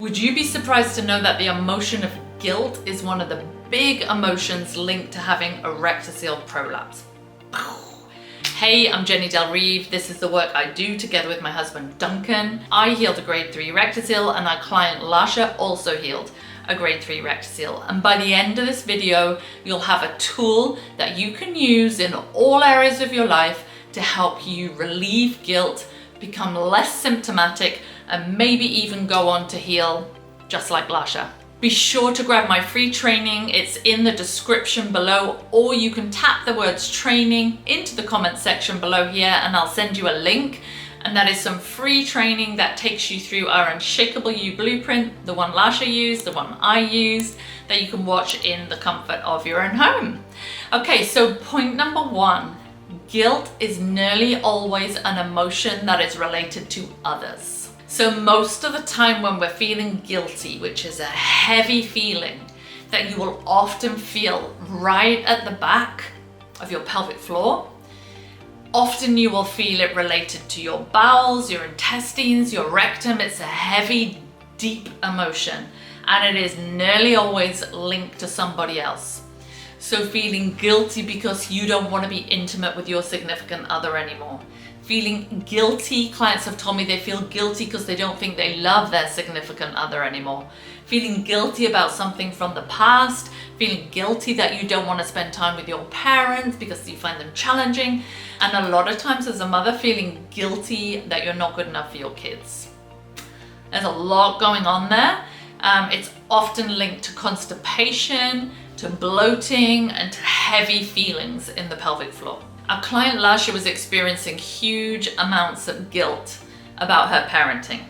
Would you be surprised to know that the emotion of guilt is one of the big emotions linked to having a rectocele prolapse? Hey, I'm Jenny Del Reeve. This is the work I do together with my husband Duncan. I healed a grade 3 rectocele and our client Lasha also healed a grade 3 rectocele. And by the end of this video, you'll have a tool that you can use in all areas of your life to help you relieve guilt, become less symptomatic, and maybe even go on to heal just like Lasha. Be sure to grab my free training. It's in the description below, or you can tap the words training into the comment section below here and I'll send you a link. And that is some free training that takes you through our Unshakeable You blueprint, the one Lasha used, the one I used, that you can watch in the comfort of your own home. Okay, so point number 1, guilt is nearly always an emotion that is related to others. So most of the time when we're feeling guilty, which is a heavy feeling that you will often feel right at the back of your pelvic floor, often you will feel it related to your bowels, your intestines, your rectum. It's a heavy, deep emotion, and it is nearly always linked to somebody else. So feeling guilty because you don't want to be intimate with your significant other anymore. Feeling guilty, clients have told me they feel guilty because they don't think they love their significant other anymore. Feeling guilty about something from the past, feeling guilty that you don't want to spend time with your parents because you find them challenging, and a lot of times as a mother feeling guilty that you're not good enough for your kids. There's a lot going on there. It's often linked to constipation, to bloating, and to heavy feelings in the pelvic floor. Our client Lasha was experiencing huge amounts of guilt about her parenting.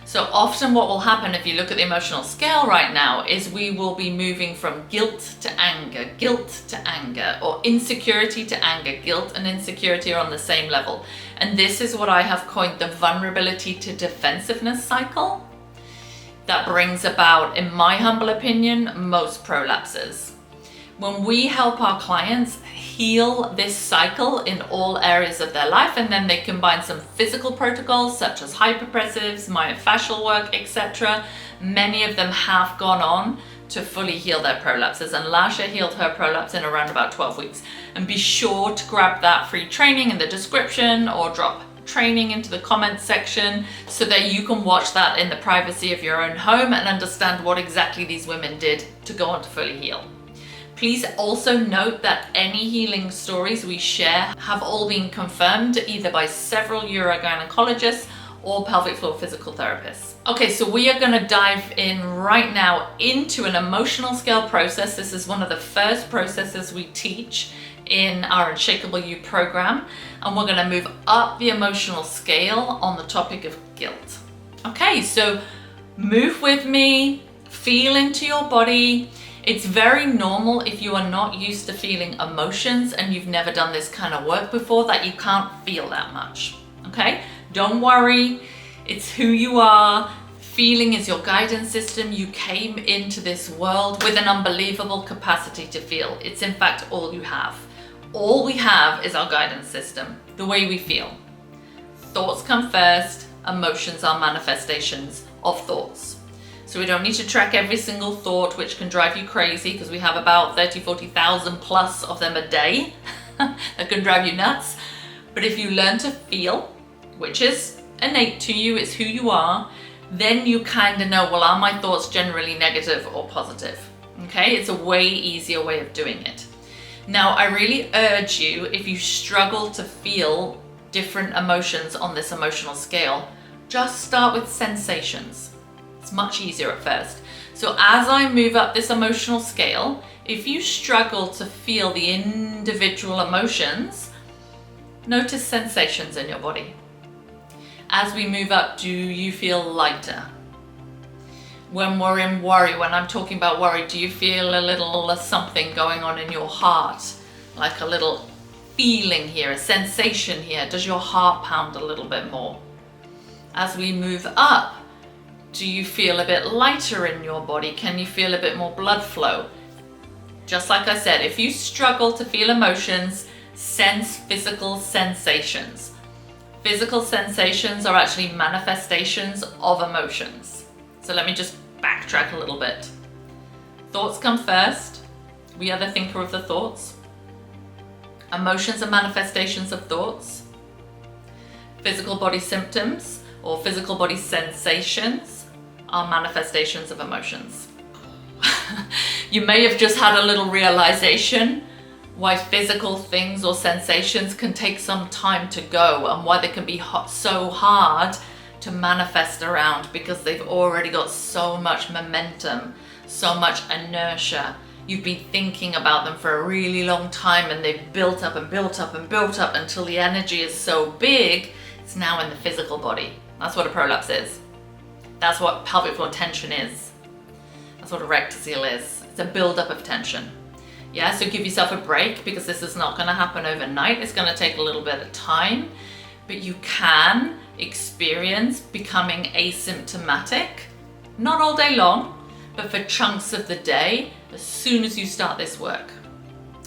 So often what will happen if you look at the emotional scale right now is we will be moving from guilt to anger, or insecurity to anger. Guilt and insecurity are on the same level. And this is what I have coined the vulnerability to defensiveness cycle that brings about, in my humble opinion, most prolapses. When we help our clients heal this cycle in all areas of their life, and then they combine some physical protocols such as hyperpressives, myofascial work, etc., many of them have gone on to fully heal their prolapses, and Lasha healed her prolapse in around about 12 weeks. And be sure to grab that free training in the description or drop training into the comments section so that you can watch that in the privacy of your own home and understand what exactly these women did to go on to fully heal. Please also note that any healing stories we share have all been confirmed either by several urogynecologists or pelvic floor physical therapists. Okay, so we are going to dive in right now into an emotional scale process. This is one of the first processes we teach in our Unshakeable You program, and we're going to move up the emotional scale on the topic of guilt. Okay, so move with me, feel into your body. It's very normal if you are not used to feeling emotions and you've never done this kind of work before that you can't feel that much, okay? Don't worry, it's who you are. Feeling is your guidance system. You came into this world with an unbelievable capacity to feel. It's in fact all you have. All we have is our guidance system, the way we feel. Thoughts come first, emotions are manifestations of thoughts. So we don't need to track every single thought, which can drive you crazy because we have about 40,000 plus of them a day that can drive you nuts. But if you learn to feel, which is innate to you, it's who you are, then you kind of know, well, are my thoughts generally negative or positive? Okay, it's a way easier way of doing it. Now, I really urge you, if you struggle to feel different emotions on this emotional scale, just start with sensations. It's much easier at first. So as I move up this emotional scale, if you struggle to feel the individual emotions, notice sensations in your body. As we move up, do you feel lighter? When we're in worry, when I'm talking about worry, do you feel a little something going on in your heart? Like a little feeling here, a sensation here? Does your heart pound a little bit more? As we move up, do you feel a bit lighter in your body? Can you feel a bit more blood flow? Just like I said, if you struggle to feel emotions, sense physical sensations. Physical sensations are actually manifestations of emotions. So let me just backtrack a little bit. Thoughts come first. We are the thinker of the thoughts. Emotions are manifestations of thoughts. Physical body symptoms or physical body sensations are manifestations of emotions. You may have just had a little realization why physical things or sensations can take some time to go and why they can be so hard to manifest around, because they've already got so much momentum, so much inertia. You've been thinking about them for a really long time and they've built up and built up and built up until the energy is so big, it's now in the physical body. That's what a prolapse is. That's what pelvic floor tension is. That's what a rectocele is. It's a buildup of tension. Yeah, so give yourself a break, because this is not gonna happen overnight. It's gonna take a little bit of time, but you can experience becoming asymptomatic, not all day long, but for chunks of the day, as soon as you start this work.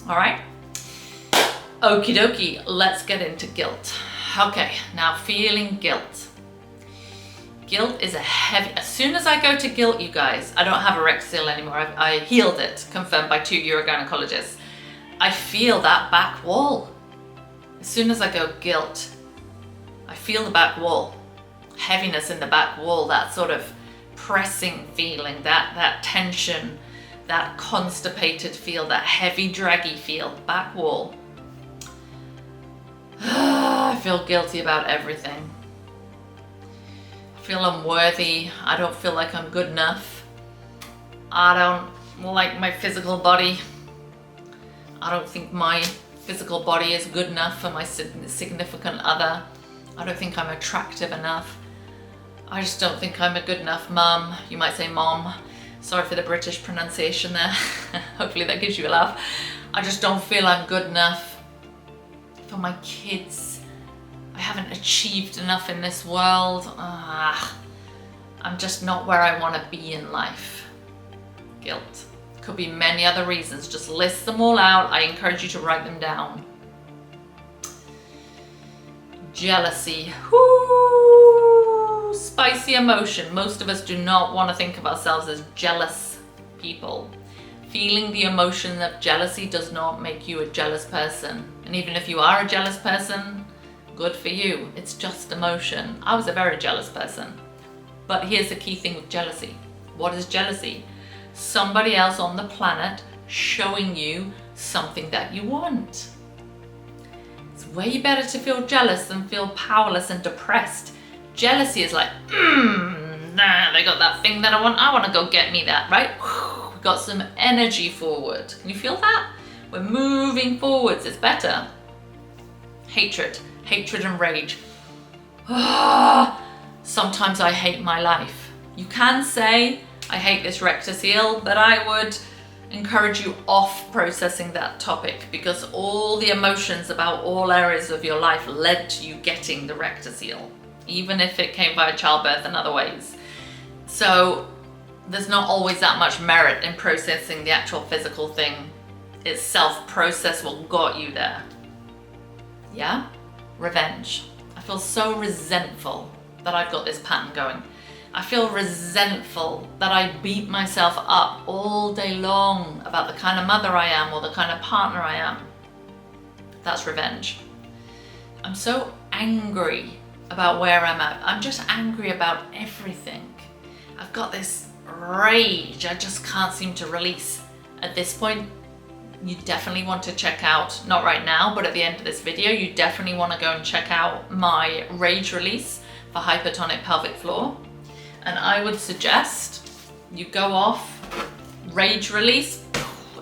All right? Okie dokie, let's get into guilt. Okay, now feeling guilt. Guilt is a heavy, as soon as I go to guilt, you guys, I don't have a rectocele anymore. I healed it, confirmed by 2 urogynecologists. I feel that back wall. As soon as I go guilt, I feel the back wall, heaviness in the back wall, that sort of pressing feeling, that tension, that constipated feel, that heavy, draggy feel, back wall. I feel guilty about everything. I feel unworthy. I don't feel like I'm good enough. I don't like my physical body. I don't think my physical body is good enough for my significant other. I don't think I'm attractive enough. I just don't think I'm a good enough mum. You might say mom. Sorry for the British pronunciation there. Hopefully that gives you a laugh. I just don't feel I'm good enough for my kids. I haven't achieved enough in this world. I'm just not where I want to be in life. Guilt. Could be many other reasons. Just list them all out. I encourage you to write them down. Jealousy. Whoo! Spicy emotion. Most of us do not want to think of ourselves as jealous people. Feeling the emotion of jealousy does not make you a jealous person. And even if you are a jealous person, good for you. It's just emotion. I was a very jealous person. But here's the key thing with jealousy. What is jealousy? Somebody else on the planet showing you something that you want. It's way better to feel jealous than feel powerless and depressed. Jealousy is like, nah, they got that thing that I want to go get me that, right? We've got some energy forward. Can you feel that? We're moving forwards, it's better. Hatred and rage. Sometimes I hate my life. You can say, I hate this rectocele, but I would encourage you off processing that topic, because all the emotions about all areas of your life led to you getting the rectocele, even if it came via childbirth and other ways. So there's not always that much merit in processing the actual physical thing itself. Process what got you there. Yeah? Revenge. I feel so resentful that I've got this pattern going. I feel resentful that I beat myself up all day long about the kind of mother I am or the kind of partner I am. That's revenge. I'm so angry about where I'm at. I'm just angry about everything. I've got this rage I just can't seem to release. At this point, you definitely want to check out, not right now, but at the end of this video, you definitely want to go and check out my rage release for hypertonic pelvic floor. And I would suggest you go off, rage release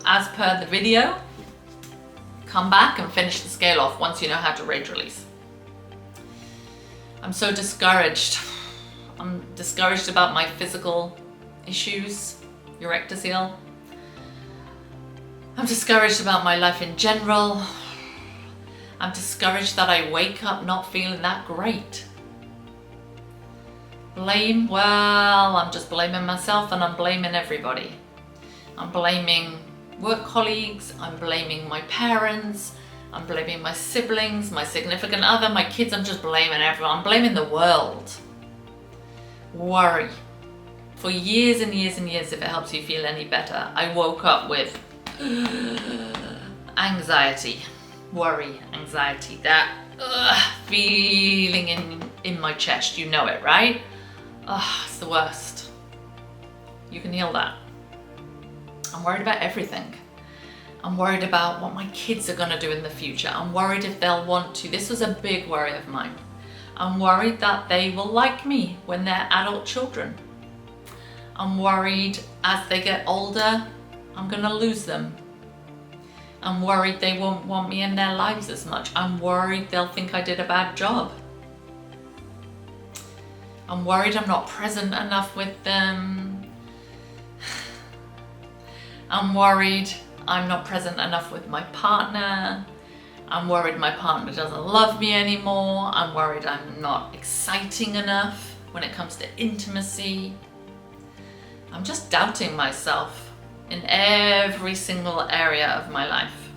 as per the video, come back and finish the scale off once you know how to rage release. I'm so discouraged. I'm discouraged about my physical issues, Rectocele. I'm discouraged about my life in general. I'm discouraged that I wake up not feeling that great. Blame, well, I'm just blaming myself and I'm blaming everybody. I'm blaming work colleagues, I'm blaming my parents, I'm blaming my siblings, my significant other, my kids. I'm just blaming everyone. I'm blaming the world. Worry. For years and years and years, if it helps you feel any better, I woke up with anxiety, worry, anxiety, that feeling in my chest. You know it, right? It's the worst. You can heal that. I'm worried about everything. I'm worried about what my kids are gonna do in the future. I'm worried if they'll want to. This was a big worry of mine. I'm worried that they will like me when they're adult children. I'm worried as they get older, I'm gonna lose them. I'm worried they won't want me in their lives as much. I'm worried they'll think I did a bad job. I'm worried I'm not present enough with them. I'm worried I'm not present enough with my partner. I'm worried my partner doesn't love me anymore. I'm worried I'm not exciting enough when it comes to intimacy. I'm just doubting myself in every single area of my life.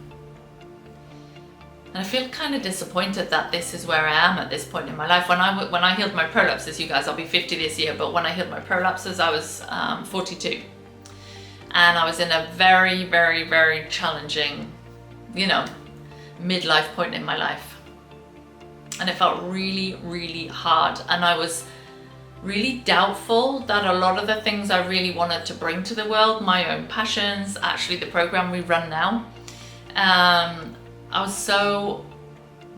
And I feel kind of disappointed that this is where I am at this point in my life. When I healed my prolapses, you guys, I'll be 50 this year, but when I healed my prolapses, I was 42. And I was in a very, very, very challenging, midlife point in my life. And it felt really, really hard. And I was really doubtful that a lot of the things I really wanted to bring to the world, my own passions, actually the program we run now, I was so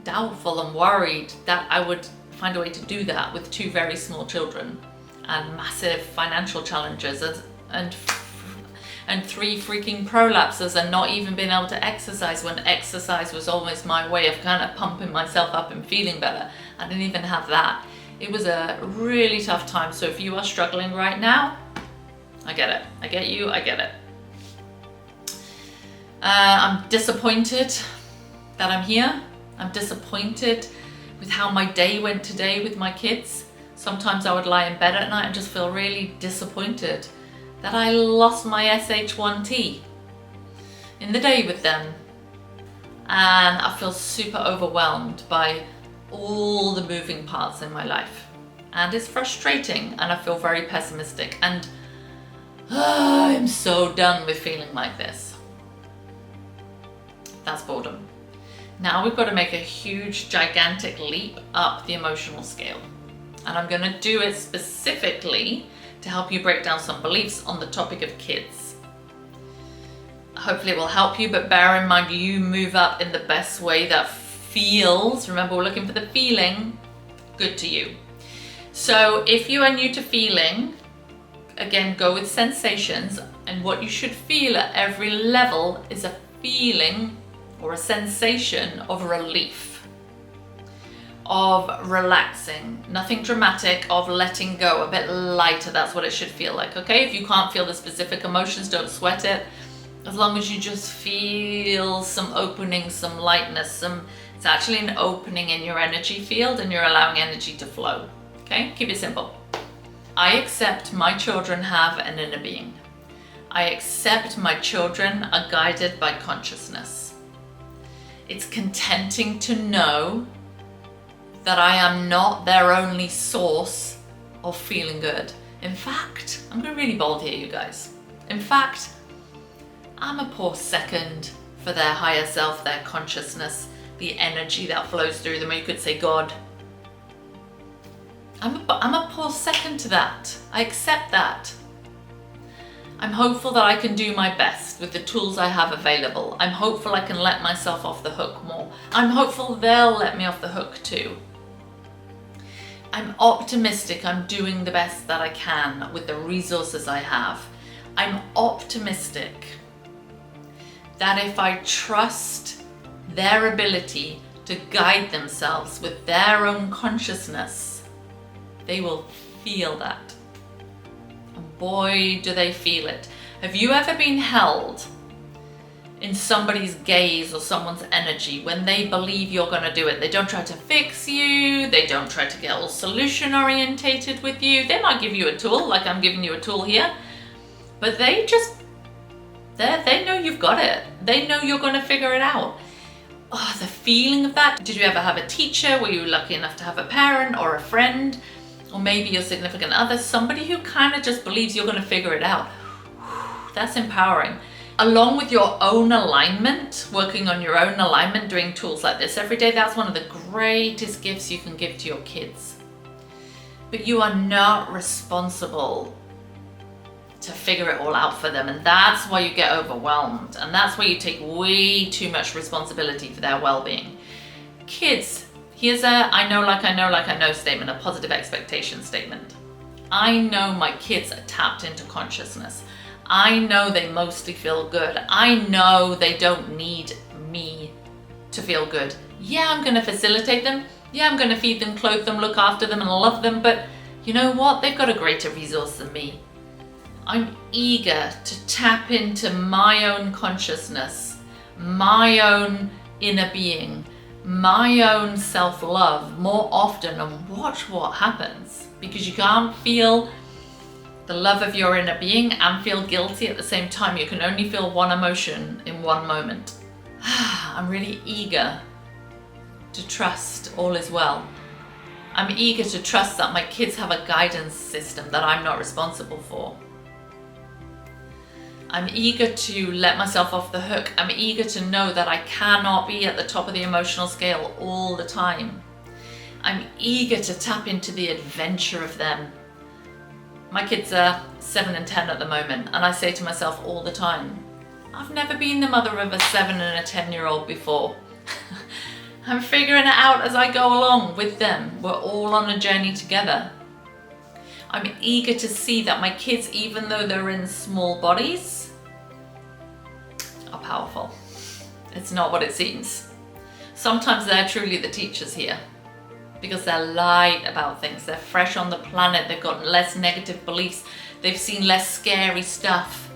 doubtful and worried that I would find a way to do that with 2 very small children and massive financial challenges and 3 freaking prolapses and not even being able to exercise when exercise was almost my way of kind of pumping myself up and feeling better. I didn't even have that. It was a really tough time. So if you are struggling right now, I get it. I get you, I get it. I'm disappointed that I'm here. I'm disappointed with how my day went today with my kids. Sometimes I would lie in bed at night and just feel really disappointed that I lost my SH1T in the day with them. And I feel super overwhelmed by all the moving parts in my life. And it's frustrating and I feel very pessimistic. And I'm so done with feeling like this. That's boredom. Now we've got to make a huge, gigantic leap up the emotional scale. And I'm gonna do it specifically to help you break down some beliefs on the topic of kids. Hopefully it will help you, but bear in mind you move up in the best way that feels, remember we're looking for the feeling, good to you. So if you are new to feeling, again, go with sensations, and what you should feel at every level is a feeling or a sensation of relief, of relaxing, nothing dramatic, of letting go, a bit lighter. That's what it should feel like, okay? If you can't feel the specific emotions, don't sweat it. As long as you just feel some opening, some lightness, it's actually an opening in your energy field and you're allowing energy to flow, okay? Keep it simple. I accept my children have an inner being. I accept my children are guided by consciousness. It's contenting to know that I am not their only source of feeling good. In fact, I'm going really bold here, you guys. In fact, I'm a poor second for their higher self, their consciousness, the energy that flows through them. Or you could say God. I'm a poor second to that. I accept that. I'm hopeful that I can do my best with the tools I have available. I'm hopeful I can let myself off the hook more. I'm hopeful they'll let me off the hook too. I'm optimistic I'm doing the best that I can with the resources I have. I'm optimistic that if I trust their ability to guide themselves with their own consciousness, they will feel that. And boy, do they feel it. Have you ever been held in somebody's gaze or someone's energy when they believe you're going to do it? They don't try to fix you. They don't try to get all solution orientated with you. They might give you a tool, like I'm giving you a tool here, but they know you've got it. They know you're going to figure it out. Oh, the feeling of that. Did you ever have a teacher? Were you lucky enough to have a parent or a friend or maybe your significant other, somebody who kind of just believes you're going to figure it out. That's empowering. Along with your own alignment, working on your own alignment, doing tools like this every day, that's one of the greatest gifts you can give to your kids. But you are not responsible to figure it all out for them, and that's why you get overwhelmed, and that's why you take way too much responsibility for their well-being. Kids, here's a I know like I know statement, a positive expectation statement. I know my kids are tapped into consciousness. I know they mostly feel good. I know they don't need me to feel good. Yeah, I'm going to facilitate them. Yeah, I'm going to feed them, clothe them, look after them and love them, but you know what? They've got a greater resource than me. I'm eager to tap into my own consciousness, my own inner being, my own self-love more often, and watch what happens, because you can't feel the love of your inner being and feel guilty at the same time. You can only feel one emotion in one moment. I'm really eager to trust all is well. I'm eager to trust that my kids have a guidance system that I'm not responsible for. I'm eager to let myself off the hook. I'm eager to know that I cannot be at the top of the emotional scale all the time. I'm eager to tap into the adventure of them. My kids are 7 and 10 at the moment, and I say to myself all the time, I've never been the mother of a 7 and a 10-year-old before. I'm figuring it out as I go along with them. We're all on a journey together. I'm eager to see that my kids, even though they're in small bodies, are powerful. It's not what it seems. Sometimes they're truly the teachers here, because they're light about things. They're fresh on the planet. They've got less negative beliefs. They've seen less scary stuff.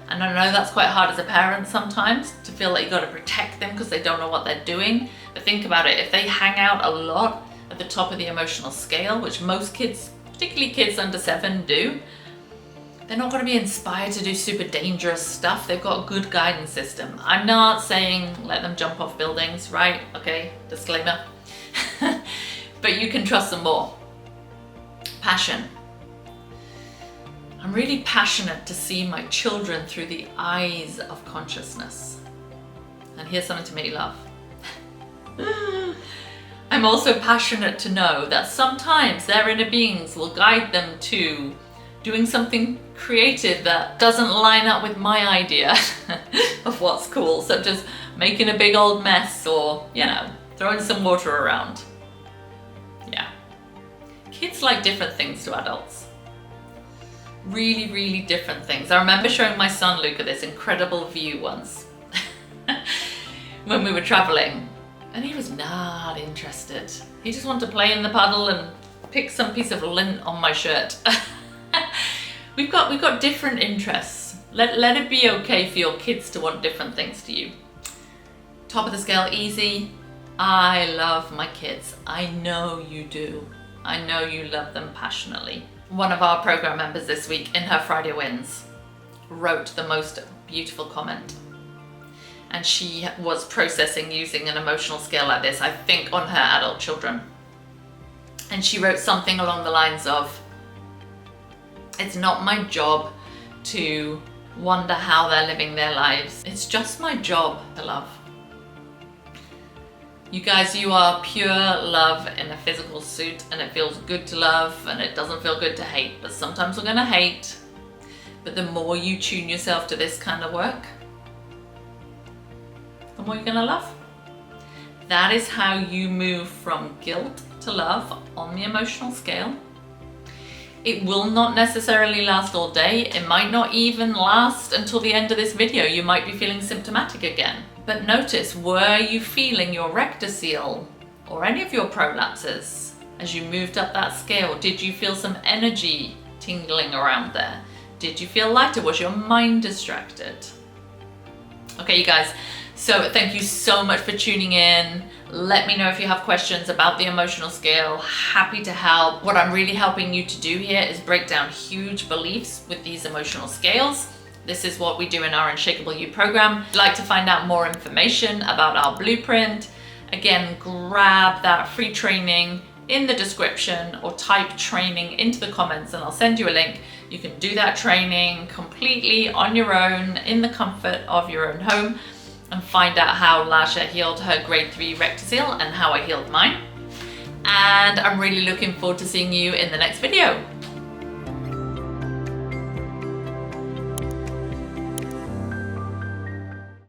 And I know that's quite hard as a parent sometimes, to feel like you've got to protect them because they don't know what they're doing. But think about it. If they hang out a lot at the top of the emotional scale, which most kids, particularly kids under 7, do, they're not going to be inspired to do super dangerous stuff. They've got a good guidance system. I'm not saying let them jump off buildings, right? Okay, disclaimer. But you can trust them more. Passion. I'm really passionate to see my children through the eyes of consciousness. And here's something to make you laugh. I'm also passionate to know that sometimes their inner beings will guide them to doing something creative that doesn't line up with my idea of what's cool, such as making a big old mess or, you know, throwing some water around. Yeah. Kids like different things to adults. Really, really different things. I remember showing my son Luca this incredible view once when we were traveling, and he was not interested. He just wanted to play in the puddle and pick some piece of lint on my shirt. We've got different interests. Let it be okay for your kids to want different things to you. Top of the scale, easy. I love my kids. I know you do. I know you love them passionately. One of our program members this week in her Friday Wins wrote the most beautiful comment. And she was processing using an emotional scale like this, I think, on her adult children. And she wrote something along the lines of, it's not my job to wonder how they're living their lives. It's just my job to love. You guys, you are pure love in a physical suit, and it feels good to love and it doesn't feel good to hate, but sometimes we're gonna hate. But the more you tune yourself to this kind of work, the more you're gonna love. That is how you move from guilt to love on the emotional scale. It will not necessarily last all day. It might not even last until the end of this video. You might be feeling symptomatic again. But notice, were you feeling your rectocele or any of your prolapses as you moved up that scale? Did you feel some energy tingling around there? Did you feel lighter? Was your mind distracted? Okay, you guys, so thank you so much for tuning in. Let me know if you have questions about the emotional scale. Happy to help. What I'm really helping you to do here is break down huge beliefs with these emotional scales. This is what we do in our Unshakeable You program. If you'd like to find out more information about our blueprint, again, grab that free training in the description or type training into the comments and I'll send you a link. You can do that training completely on your own in the comfort of your own home and find out how Lasha healed her grade 3 rectocele and how I healed mine. And I'm really looking forward to seeing you in the next video.